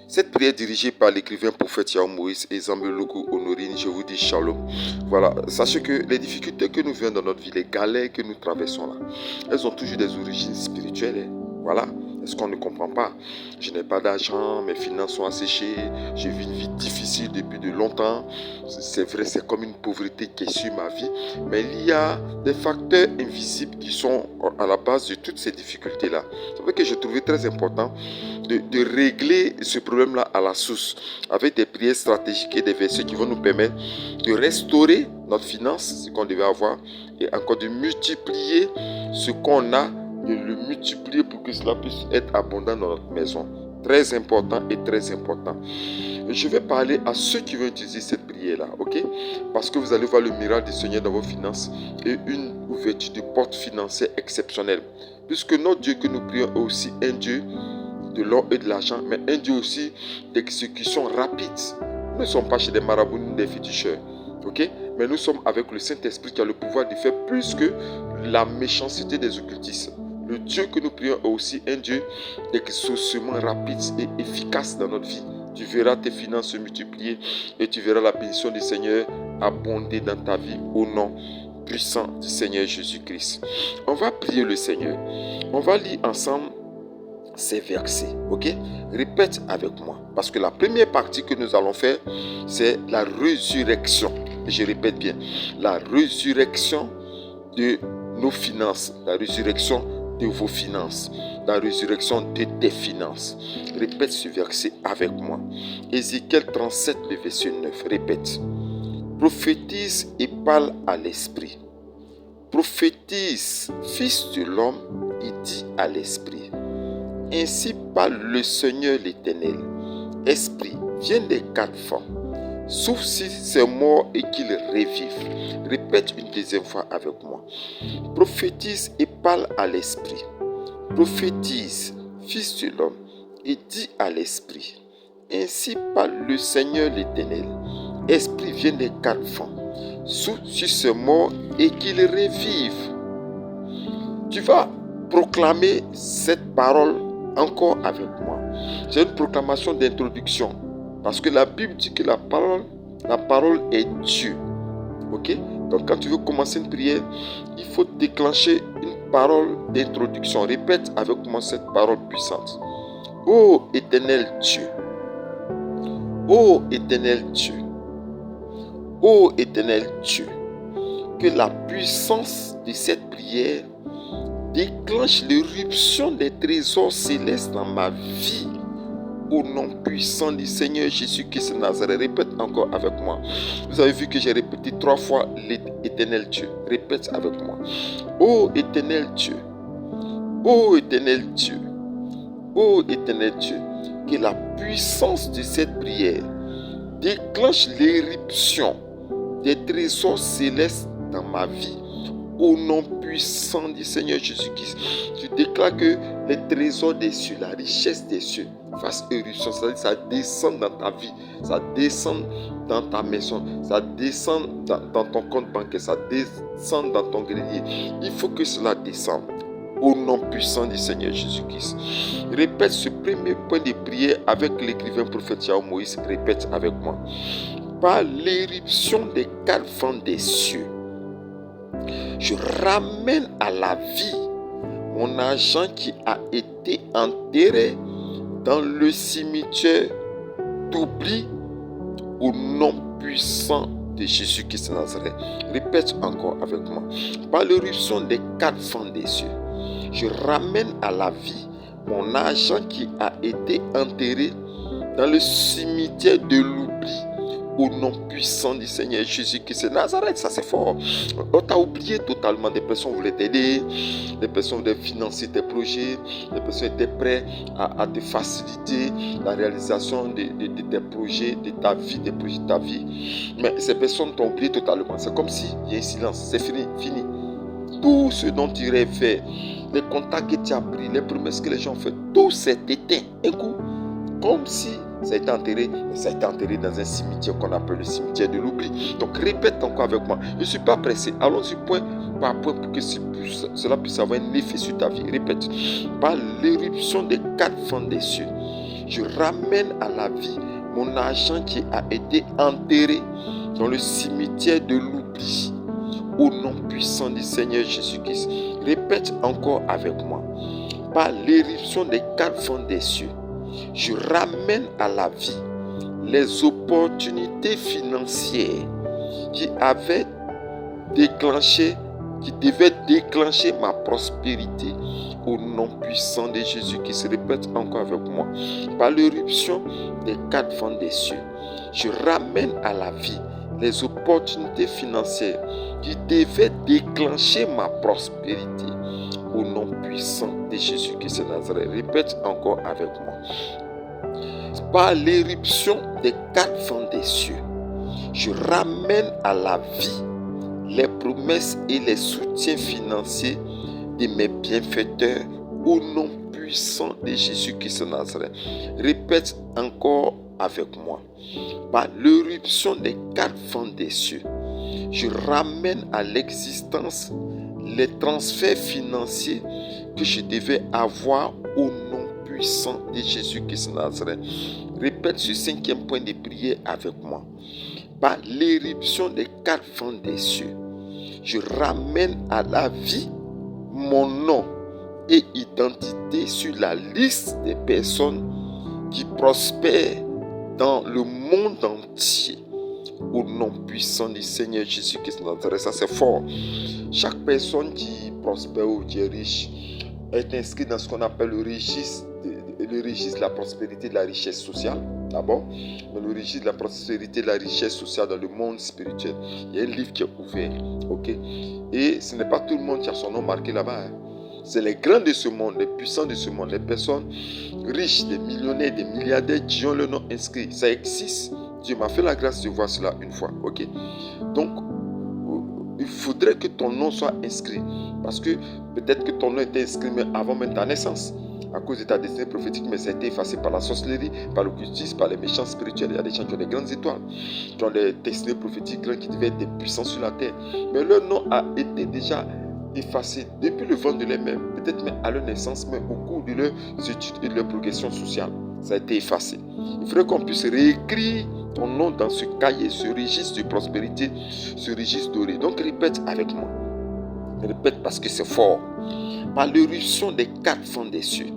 Cette prière dirigée par l'écrivain prophète Yahweh Moïse et Zambelogo Honorine, je vous dis shalom. Voilà, sachez que les difficultés que nous vivons dans notre vie, les galères que nous traversons là, elles ont toujours des origines spirituelles. Voilà, est-ce qu'on ne comprend pas? Je n'ai pas d'argent, mes finances sont asséchées, je vis une vie difficile depuis de longtemps. C'est vrai, c'est comme une pauvreté qui est sur ma vie, mais il y a des facteurs invisibles qui sont à la base de toutes ces difficultés-là. C'est vrai que je trouvais très important de régler ce problème-là à la source, avec des prières stratégiques et des versets qui vont nous permettre de restaurer notre finance, ce qu'on devait avoir, et encore de multiplier ce qu'on a, de le multiplier pour que cela puisse être abondant dans notre maison. Très important et très important. Je vais parler à ceux qui vont utiliser cette prière-là, ok? Parce que vous allez voir le miracle du Seigneur dans vos finances et une ouverture de portes financières exceptionnelle. Puisque notre Dieu que nous prions est aussi un Dieu de l'or et de l'argent, mais un Dieu aussi d'exécution rapide. Nous ne sommes pas chez des marabouts ni des féticheurs, ok? Mais nous sommes avec le Saint-Esprit qui a le pouvoir de faire plus que la méchanceté des occultistes. Le Dieu que nous prions est aussi un Dieu d'exaucement rapide et efficace dans notre vie. Tu verras tes finances se multiplier et tu verras la bénédiction du Seigneur abonder dans ta vie au nom puissant du Seigneur Jésus-Christ. On va prier le Seigneur. On va lire ensemble ces versets, ok? Répète avec moi, parce que la première partie que nous allons faire, c'est la résurrection. Je répète bien, la résurrection de nos finances, la résurrection de vos finances, la résurrection de tes finances. Répète ce verset avec moi. Ézéchiel 37, le verset 9. Répète. Prophétise et parle à l'esprit. Prophétise, fils de l'homme, et dit à l'esprit. Ainsi parle le Seigneur l'Éternel. Esprit, viens des quatre vents. Sauf si c'est mort et qu'il revive. Répète une deuxième fois avec moi. Prophétise et parle à l'esprit. Prophétise, fils de l'homme, et dis à l'esprit. Ainsi parle le Seigneur l'Éternel. Esprit, viens des quatre vents. Sauf si c'est mort et qu'il revive. Tu vas proclamer cette parole encore avec moi. C'est une proclamation d'introduction. Parce que la Bible dit que la parole est Dieu. Ok? Donc quand tu veux commencer une prière, il faut déclencher une parole d'introduction. Répète avec moi cette parole puissante. Ô éternel Dieu. Ô éternel Dieu. Ô éternel Dieu. Que la puissance de cette prière déclenche l'éruption des trésors célestes dans ma vie. Au nom puissant du Seigneur Jésus-Christ de Nazareth. Répète encore avec moi. Vous avez vu que j'ai répété 3 fois l'éternel Dieu. Répète avec moi. Ô éternel Dieu. Ô éternel Dieu. Ô éternel Dieu. Que la puissance de cette prière déclenche l'éruption des trésors célestes dans ma vie. Au nom puissant du Seigneur Jésus-Christ. Tu déclares que les trésors des cieux, la richesse des cieux, fasse éruption, c'est-à-dire ça descend dans ta vie, ça descend dans ta maison, ça descend dans ton compte bancaire, ça descend dans ton grenier. Il faut que cela descende au nom puissant du Seigneur Jésus-Christ. Répète ce premier point de prière avec l'écrivain prophète Yahweh Moïse. Répète avec moi. Par l'éruption des quatre vents des cieux, je ramène à la vie mon argent qui a été enterré dans le cimetière d'oubli au nom puissant de Jésus-Christ de Nazareth. Répète encore avec moi. Par l'éruption des quatre vents des cieux, je ramène à la vie mon argent qui a été enterré dans le cimetière de l'oubli au nom puissant du Seigneur Jésus-Christ de Nazareth. Ça c'est fort. On t'a oublié totalement. Des personnes voulaient t'aider, des personnes voulaient financer tes projets, des personnes étaient prêtes à te faciliter la réalisation de tes projets, de ta vie, des projets de ta vie. Mais ces personnes t'ont oublié totalement. C'est comme s'il y a un silence. C'est fini. Tout ce dont tu rêvais, les contacts que tu as pris, les promesses que les gens ont fait, tout s'est éteint. Un coup, comme si ça a été enterré, mais ça a été enterré dans un cimetière qu'on appelle le cimetière de l'oubli. Donc répète encore avec moi. Je ne suis pas pressé. Allons-y point par point pour que cela puisse avoir un effet sur ta vie. Répète. Par l'éruption des quatre vents des cieux, Je ramène à la vie mon argent qui a été enterré dans le cimetière de l'oubli. Au nom puissant du Seigneur Jésus-Christ. Répète encore avec moi. Par l'éruption des 4 vents des cieux, je ramène à la vie les opportunités financières qui devaient déclencher ma prospérité. Au nom puissant de Jésus qui se répète encore avec moi. Par l'éruption des 4 vents des cieux, je ramène à la vie les opportunités financières qui devaient déclencher ma prospérité. Au nom puissant de Jésus qui est Nazareth. Répète encore avec moi. Par l'éruption des 4 vents des cieux, je ramène à la vie les promesses et les soutiens financiers de mes bienfaiteurs. Au nom puissant de Jésus qui est Nazareth. Répète encore avec moi. Par l'éruption des 4 vents des cieux, je ramène à l'existence les transferts financiers que je devais avoir au nom puissant de Jésus Christ Nazareth. Répète ce 5e point de prière avec moi. Par l'éruption des 4 vents des cieux, je ramène à la vie mon nom et identité sur la liste des personnes qui prospèrent dans le monde entier. Au nom puissant du Seigneur Jésus-Christ Nazareth. Ça c'est fort. Chaque personne qui prospère ou qui est riche est inscrite dans ce qu'on appelle le registre de la prospérité et de la richesse sociale. D'abord, dans le registre de la prospérité et de la richesse sociale dans le monde spirituel. Il y a un livre qui est ouvert. Ok? Et ce n'est pas tout le monde qui a son nom marqué là-bas. C'est les grands de ce monde, les puissants de ce monde, les personnes riches, des millionnaires, des milliardaires qui ont le nom inscrit. Ça existe. Dieu m'a fait la grâce de voir cela une fois. Ok? Donc, il faudrait que ton nom soit inscrit. Parce que peut-être que ton nom était inscrit mais avant même ta naissance. À cause de ta destinée prophétique, mais ça a été effacé par la sorcellerie, par l'occultisme, par les méchants spirituels. Il y a des gens qui ont des grandes étoiles, qui ont des destinées prophétiques qui devaient être des puissants sur la terre. Mais leur nom a été déjà effacé depuis le ventre de leur mère, peut-être même à leur naissance, mais au cours de leurs études et de leur progression sociale. Ça a été effacé. Il faudrait qu'on puisse réécrire ton nom dans ce cahier, ce registre de prospérité, ce registre doré. Donc répète avec moi. Répète parce que c'est fort. Par l'éruption des 4 vents des cieux,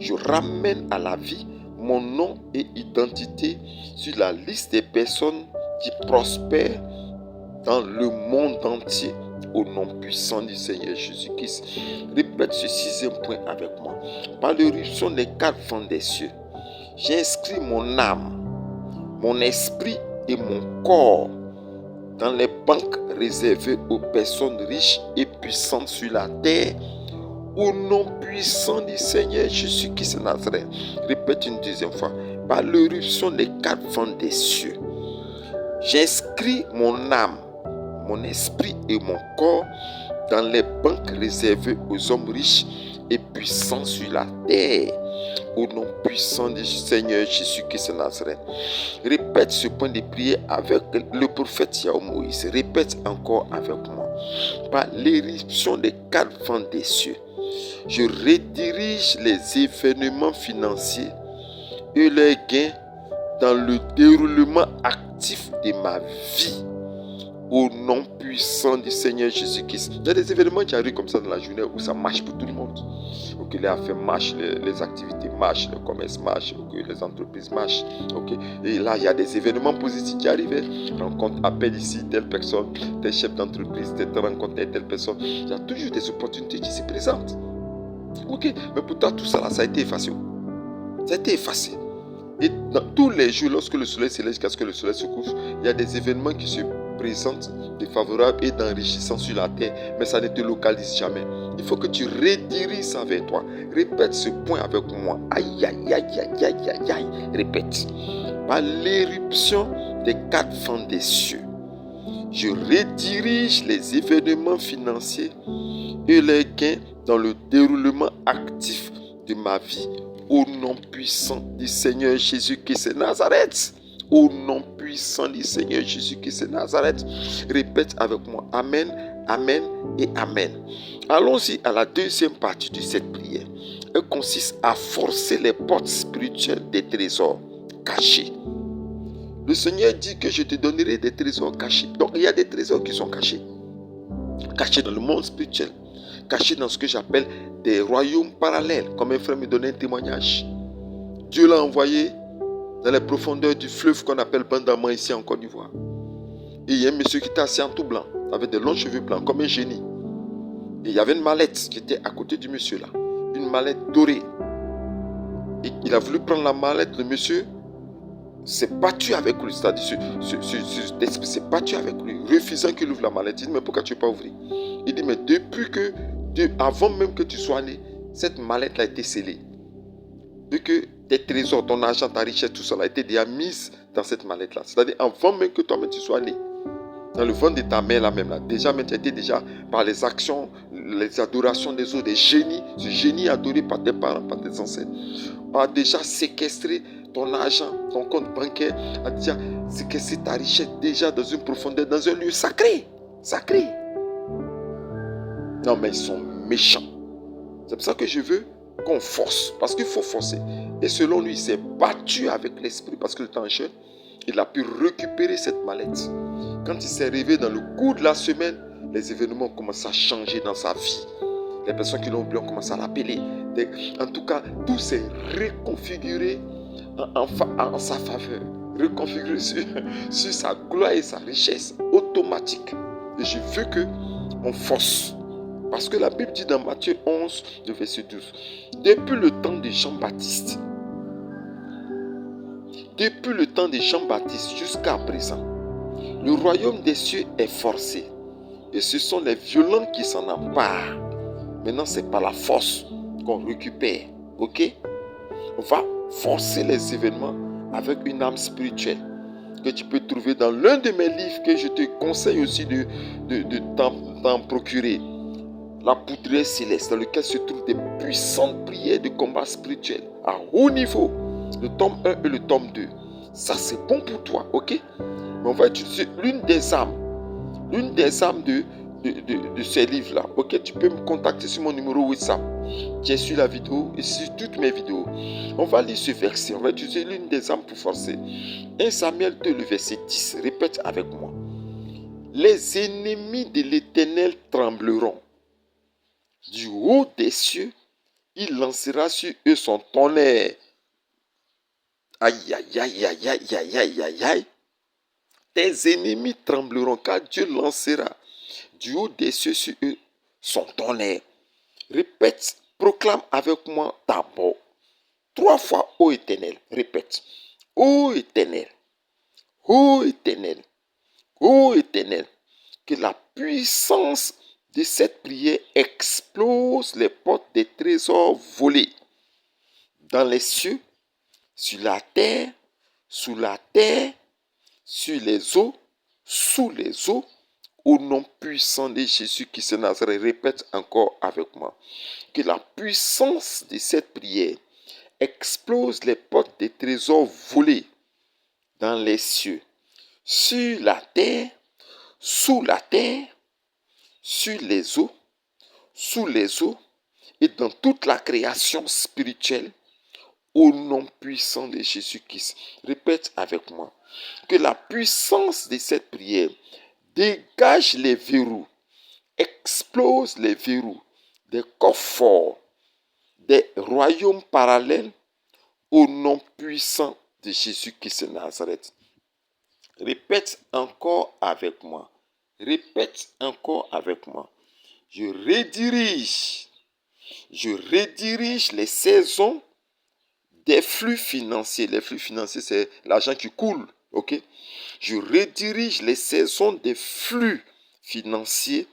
je ramène à la vie mon nom et identité sur la liste des personnes qui prospèrent dans le monde entier. Au nom puissant du Seigneur Jésus-Christ. Répète ce 6e point avec moi. Par l'éruption des 4 vents des cieux, j'inscris mon âme, mon esprit et mon corps dans les banques réservées aux personnes riches et puissantes sur la terre. Au nom puissant du Seigneur Jésus-Christ de Nazareth. Répète une 2e fois. Par l'éruption des 4 vents des cieux, j'inscris mon âme, mon esprit et mon corps dans les banques réservées aux hommes riches et puissants sur la terre. Au nom puissant du Seigneur Jésus-Christ de Nazareth. Répète ce point de prière avec le prophète Yahweh Moïse. Répète encore avec moi. Par l'éruption des 4 vents des cieux, je redirige les événements financiers et leurs gains dans le déroulement actif de ma vie. Au nom puissant du Seigneur Jésus-Christ. Il y a des événements qui arrivent comme ça dans la journée où ça marche pour tout le monde. Ok, les affaires marchent, les activités marchent, le commerce marche, okay, les entreprises marchent. Okay. Et là, il y a des événements positifs qui arrivent. Rencontre, appelle ici telle personne, tel chef d'entreprise, telle rencontre, telle personne. Il y a toujours des opportunités qui se présentent. Ok, mais pourtant tout ça là, ça a été effacé. Ça a été effacé. Et dans tous les jours, lorsque le soleil se lève jusqu'à ce que le soleil se couche, il y a des événements qui se présentent défavorables et d'enrichissants sur la terre, mais ça ne te localise jamais. Il faut que tu rediriges ça vers toi. Répète ce point avec moi. Aïe, aïe, aïe, aïe, aïe, aïe, aïe. Répète. Par l'éruption des 4 vents des cieux, je redirige les événements financiers et les gains dans le déroulement actif de ma vie. Au nom puissant du Seigneur Jésus-Christ de Nazareth. Au nom puissant du Seigneur Jésus-Christ de Nazareth. Répète avec moi. Amen, amen et amen. Allons-y à la 2e partie de cette prière. Elle consiste à forcer les portes spirituelles des trésors cachés. Le Seigneur dit que je te donnerai des trésors cachés. Donc il y a des trésors qui sont cachés. Cachés dans le monde spirituel. Cachés dans ce que j'appelle des royaumes parallèles. Comme un frère me donnait un témoignage. Dieu l'a envoyé dans les profondeurs du fleuve qu'on appelle Bandama ici en Côte d'Ivoire. Et il y a un monsieur qui était assis en tout blanc, avec des longs cheveux blancs, comme un génie. Et il y avait une mallette qui était à côté du monsieur là. Une mallette dorée. Et il a voulu prendre la mallette, le monsieur s'est battu avec lui. C'est-à-dire, l'esprit s'est battu avec lui, refusant qu'il ouvre la mallette. Il dit, mais pourquoi tu ne veux pas ouvrir? Il dit, mais avant même que tu sois né, cette mallette a été scellée. Vu que tes trésors, ton argent, ta richesse, tout ça a été déjà mis dans cette mallette-là. C'est-à-dire, avant même que toi-même tu sois né, dans le ventre de ta mère là même là, déjà même tu étais déjà par les actions, les adorations des autres, des génies, ce génie adoré par tes parents, par tes ancêtres, a déjà séquestré ton argent, ton compte bancaire, a déjà séquestré ta richesse déjà dans une profondeur, dans un lieu sacré. Sacré. Non mais ils sont méchants. C'est pour ça que je veux qu'on force, parce qu'il faut forcer. Et selon lui, il s'est battu avec l'esprit, parce que le temps est jeune, il a pu récupérer cette mallette. Quand il s'est réveillé dans le cours de la semaine, les événements ont commencé à changer dans sa vie. Les personnes qui l'ont oublié ont commencé à l'appeler. En tout cas, tout s'est reconfiguré en sa faveur. Reconfiguré sur sa gloire et sa richesse automatique. Et je veux qu'on force. Parce que la Bible dit dans Matthieu 11, le verset 12, depuis le temps de Jean-Baptiste, jusqu'à présent, le royaume des cieux est forcé. Et ce sont les violents qui s'en emparent. Maintenant, c'est par la force qu'on récupère. Ok? On va forcer les événements avec une âme spirituelle que tu peux trouver dans l'un de mes livres que je te conseille aussi de t'en procurer. La poudre céleste, dans lequel se trouvent des puissantes prières de combat spirituel à haut niveau. Le tome 1 et le tome 2. Ça, c'est bon pour toi, ok? Mais on va utiliser l'une des âmes de ces livres-là. Ok, tu peux me contacter sur mon numéro WhatsApp qui est sur la vidéo et sur toutes mes vidéos. On va lire ce verset. On va utiliser l'une des âmes pour forcer. 1 Samuel 2, le verset 10. Répète avec moi. Les ennemis de l'Éternel trembleront. Du haut des cieux, il lancera sur eux son tonnerre. Aïe, aïe, aïe, aïe, aïe, aïe, aïe, aïe, aïe. Tes ennemis trembleront car Dieu lancera du haut des cieux sur eux son tonnerre. Répète, proclame avec moi d'abord. 3 fois, ô Éternel. Répète. Ô Éternel, ô Éternel, ô Éternel, que la puissance de cette prière explose les portes des trésors volés dans les cieux, sur la terre, sous la terre, sur les eaux, sous les eaux, au nom puissant de Jésus-Christ de Nazareth. Répète encore avec moi. Que la puissance de cette prière explose les portes des trésors volés dans les cieux, sur la terre, sous la terre, sur les eaux, sous les eaux et dans toute la création spirituelle, au nom puissant de Jésus-Christ. Répète avec moi. Que la puissance de cette prière dégage les verrous, explose les verrous des coffres forts, des royaumes parallèles, au nom puissant de Jésus-Christ de Nazareth. Répète encore avec moi. Répète encore avec moi. Je redirige les saisons des flux financiers. Les flux financiers, c'est l'argent qui coule. Ok? Je redirige les saisons des flux financiers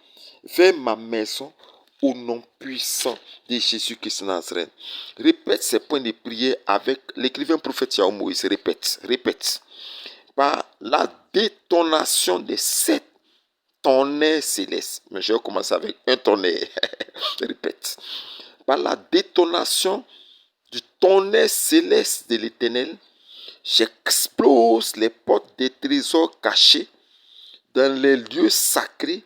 vers ma maison au nom puissant de Jésus-Christ de Nazareth. Répète ces points de prière avec l'écrivain prophète Yahweh Moïse. Répète. Par la détonation des 7 tonnerres célestes. Mais je vais commencer avec un tonnerre. Répète. Par la détonation du tonnerre céleste de l'Éternel, j'explose les portes des trésors cachés dans les lieux sacrés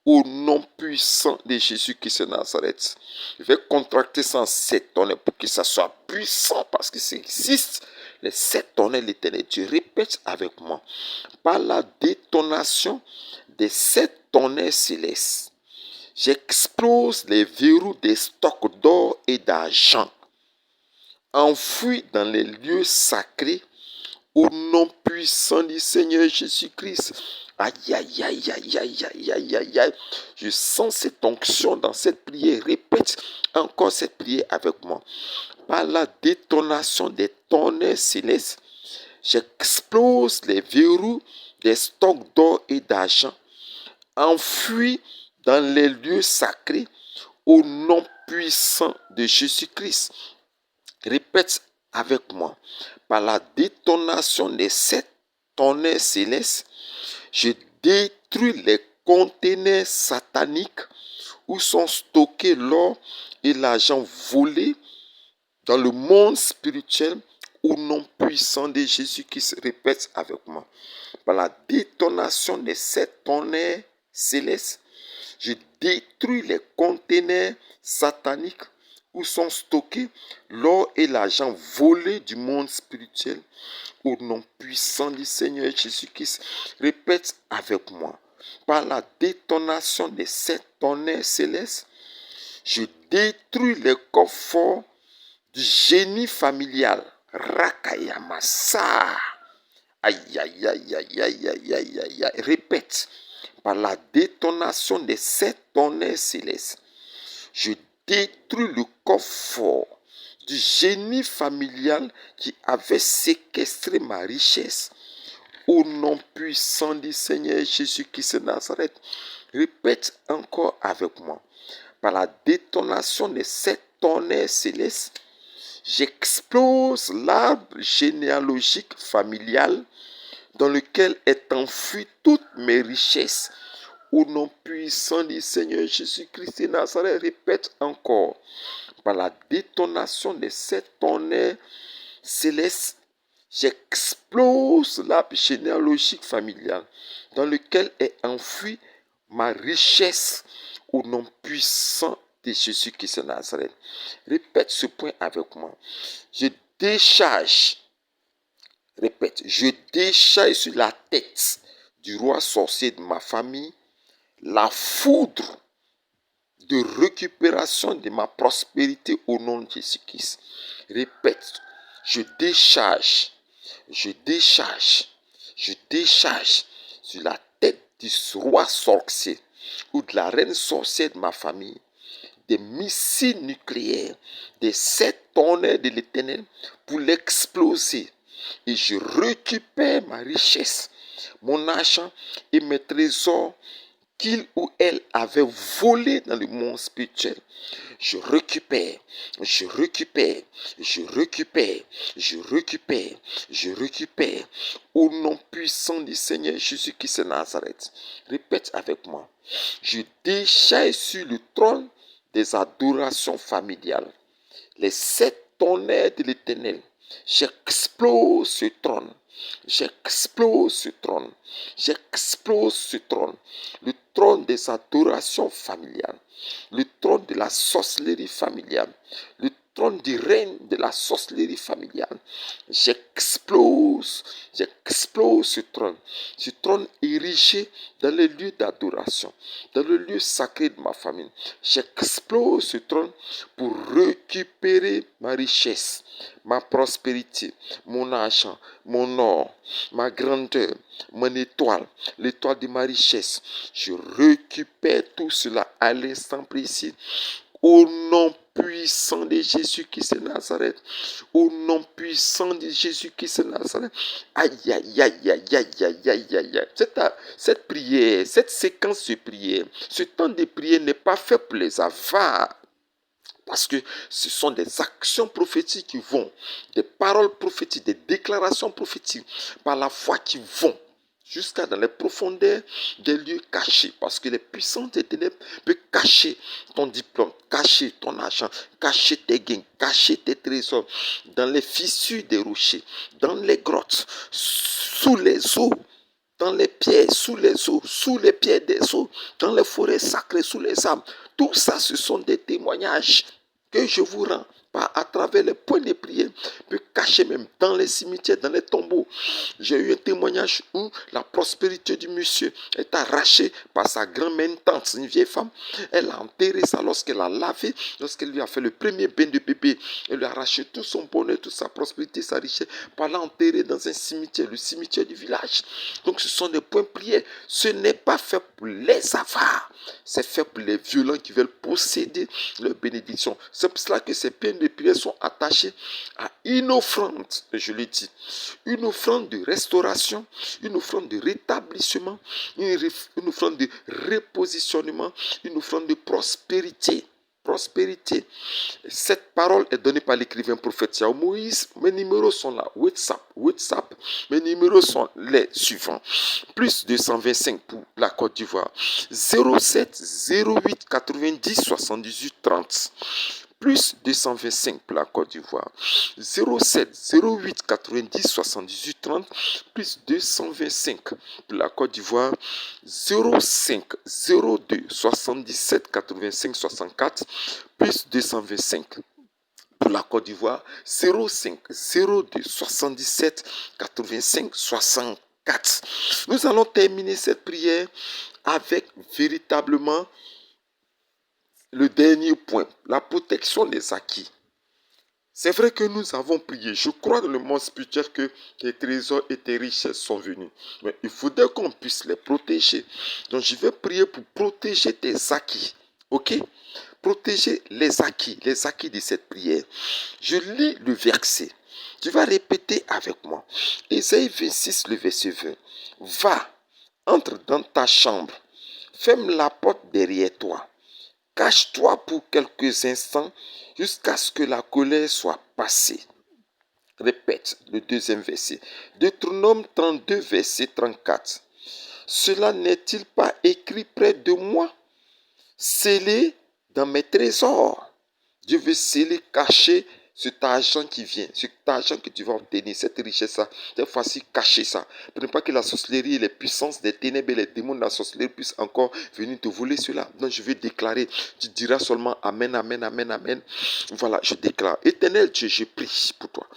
au nom puissant de Jésus-Christ de Nazareth. Je vais contracter 107 tonnerres pour que ça soit puissant, parce que ça existe. Les 7 tonnerres de l'Éternel. Tu répètes avec moi. Par la détonation des 7 tonnerres célestes, j'explose les verrous des stocks d'or et d'argent enfouis dans les lieux sacrés au nom puissant du Seigneur Jésus-Christ. Aïe, aïe, aïe, aïe, aïe, aïe, aïe, aïe, aïe. Je sens cette onction dans cette prière. Répète encore cette prière avec moi. Par la détonation des tonnerres célestes, j'explose les verrous des stocks d'or et d'argent enfouis dans les lieux sacrés au nom puissant de Jésus-Christ. Répète avec moi. Par la détonation des 7 tonnerres célestes, je détruis les conteneurs sataniques où sont stockés l'or et l'argent volés dans le monde spirituel au nom puissant de Jésus qui se répète avec moi. Par la détonation des 7 tonnerres célestes, je détruis les conteneurs sataniques où sont stockés l'or et l'argent volés du monde spirituel au nom puissant du Seigneur Jésus-Christ. Répète avec moi. Par la détonation des 7 tonnerres célestes, je détruis les coffres forts du génie familial. Rakayamasa. Aïe, aïe, aïe, aïe, aïe, aïe, aïe, aïe, aïe. Répète. Par la détonation des 7 tonnerres célestes, je détruis le coffre fort du génie familial qui avait séquestré ma richesse au nom puissant du Seigneur Jésus-Christ de Nazareth. Répète encore avec moi. Par la détonation des 7 tonnerres célestes, j'explose l'arbre généalogique familial dans lequel est enfouie toutes mes richesses. Au nom puissant du Seigneur Jésus-Christ de Nazareth, répète encore. Par la détonation des 7 tonnerres célestes, j'explose l'arbre généalogique familial dans lequel est enfouie ma richesse. Au nom puissant de Jésus-Christ de Nazareth. Répète ce point avec moi. Je décharge. Répète, je décharge sur la tête du roi sorcier de ma famille la foudre de récupération de ma prospérité au nom de Jésus-Christ. Répète, je décharge sur la tête du roi sorcier ou de la reine sorcière de ma famille des missiles nucléaires, des 7 tonnerres de l'Éternel pour l'exploser. Et je récupère ma richesse, mon argent et mes trésors qu'il ou elle avait volé dans le monde spirituel. Je récupère au nom puissant du Seigneur Jésus-Christ de Nazareth. Répète avec moi. Je décharge sur le trône des adorations familiales les 7 tonnerres de l'Éternel. J'explose ce trône. Le trône des adorations familiales. Le trône de la sorcellerie familiale. Le trône du règne de la sorcellerie familiale. J'explose ce trône érigé dans les lieux d'adoration, dans le lieu sacré de ma famille. J'explose ce trône pour récupérer ma richesse, ma prospérité, mon argent, mon or, ma grandeur, mon étoile, l'étoile de ma richesse. Je récupère tout cela à l'instant précis. Au nom puissant de Jésus-Christ de Nazareth. Au nom puissant de Jésus-Christ de Nazareth. Aïe, aïe, aïe, aïe, aïe, aïe, aïe, aïe. Cette prière, cette séquence de prière, ce temps de prière n'est pas fait pour les avares. Parce que ce sont des actions prophétiques qui vont, des paroles prophétiques, des déclarations prophétiques, par la foi qui vont jusqu'à dans les profondeurs des lieux cachés. Parce que les puissances des ténèbres peuvent cacher ton diplôme, cacher ton argent, cacher tes gains, cacher tes trésors dans les fissures des rochers, dans les grottes, sous les eaux dans les pierres, sous les eaux, sous les pierres des eaux, dans les forêts sacrées, sous les arbres. Tout ça, ce sont des témoignages que je vous rends pas à travers les points de prière, peut cacher même dans les cimetières, dans les tombeaux. J'ai eu un témoignage où la prospérité du monsieur est arrachée par sa grand-mère, une tante, une vieille femme. Elle a enterré ça lorsqu'elle a lavé, lorsqu'elle lui a fait le premier bain de bébé. Elle lui a arraché tout son bonheur, toute sa prospérité, sa richesse, par l'enterrer dans un cimetière, le cimetière du village. Donc ce sont des points de prière. Ce n'est pas fait pour les avares, c'est fait pour les violents qui veulent posséder leur bénédiction. C'est pour cela que ces points de prière sont attachés à une offrande, je l'ai dit, une offrande de restauration, une offrande de rétablissement, une offrande de repositionnement, une offrande de prospérité. Prospérité. Cette parole est donnée par l'écrivain prophète Yahweh Moïse. Mes numéros sont là. WhatsApp. Mes numéros sont les suivants. Plus 225 pour la Côte d'Ivoire. 07 08 90 78 30. Plus 225 pour la Côte d'Ivoire. 07 08 90 78 30 plus 225 pour la Côte d'Ivoire. 05 02 77 85 64 plus 225 pour la Côte d'Ivoire. 05 02 77 85 64. Nous allons terminer cette prière avec véritablement le dernier point, la protection des acquis. C'est vrai que nous avons prié. Je crois dans le monde spirituel que les trésors et tes richesses sont venus. Mais il faudrait qu'on puisse les protéger. Donc je vais prier pour protéger tes acquis. Ok? Protéger les acquis de cette prière. Je lis le verset. Tu vas répéter avec moi. Ésaïe 26, le verset 20. Va, entre dans ta chambre. Ferme la porte derrière toi. Cache-toi pour quelques instants jusqu'à ce que la colère soit passée. Répète le deuxième verset. Deutéronome 32, verset 34. Cela n'est-il pas écrit près de moi? Scellé dans mes trésors. Dieu veut sceller, cacher cet argent qui vient, cet argent que tu vas obtenir, cette richesse-là, cette fois-ci, cacher ça. Pour ne pas que la sorcellerie, les puissances des ténèbres et les démons de la sorcellerie puissent encore venir te voler cela. Donc je vais déclarer, tu diras seulement Amen, Amen, Amen, Amen. Voilà, je déclare. Éternel Dieu, je prie pour toi.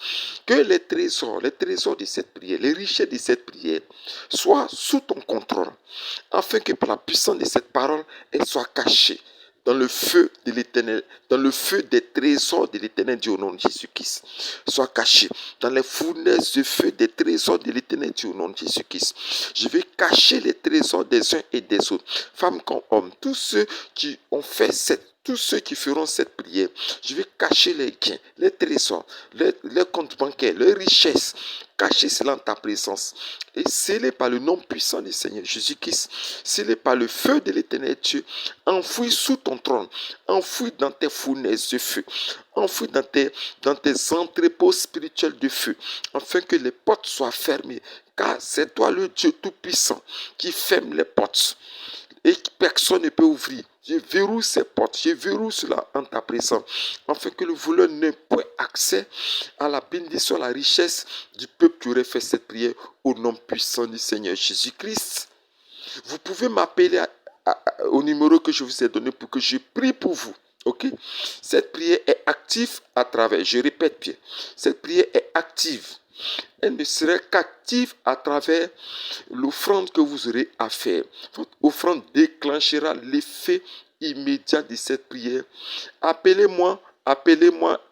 Que les trésors de cette prière, les richesses de cette prière soient sous ton contrôle, afin que par la puissance de cette parole, elles soient cachées dans le feu de l'Éternel, dans le feu des trésors de l'Éternel Dieu au nom de Jésus-Christ. Sois caché dans les fournaises de feu des trésors de l'Éternel Dieu au nom de Jésus-Christ. Je vais cacher les trésors des uns et des autres, femmes comme hommes, tous ceux qui ont fait tous ceux qui feront cette prière. Je vais cacher les gains, les trésors, les comptes bancaires, les richesses. Cacher cela en ta présence. Et scellé par le nom puissant du Seigneur Jésus-Christ, scellé par le feu de l'Éternel Dieu, enfoui sous ton trône, enfoui dans tes fournaises de feu, enfoui dans tes entrepôts spirituels de feu, afin que les portes soient fermées. Car c'est toi le Dieu Tout-Puissant qui ferme les portes et personne ne peut ouvrir. Je verrouille ces portes, je verrouille cela en ta présence, afin que le voleur n'ait point accès à la bénédiction, à la richesse du peuple qui aurait fait cette prière au nom puissant du Seigneur Jésus-Christ. Vous pouvez m'appeler au numéro que je vous ai donné pour que je prie pour vous. Ok? Cette prière est active à travers, je répète bien, cette prière est active. Elle ne serait qu'active à travers l'offrande que vous aurez à faire. Votre offrande déclenchera l'effet immédiat de cette prière. Appelez-moi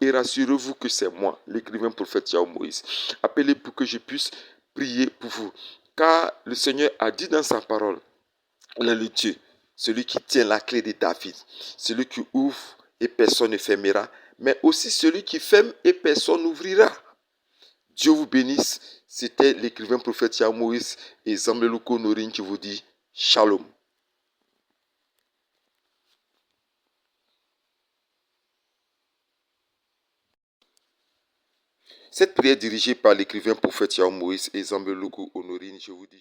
et rassurez-vous que c'est moi, l'écrivain prophète Yahweh Moïse. Appelez pour que je puisse prier pour vous. Car le Seigneur a dit dans sa parole, il est le Dieu, celui qui tient la clé de David, celui qui ouvre et personne ne fermera, mais aussi celui qui ferme et personne n'ouvrira. Dieu vous bénisse. C'était l'écrivain prophète Yahweh Moïse et Zambelouko Norin qui vous dit Shalom. Cette prière dirigée par l'écrivain prophète Yahweh Moïse et Zambelouko Honorine, je vous dis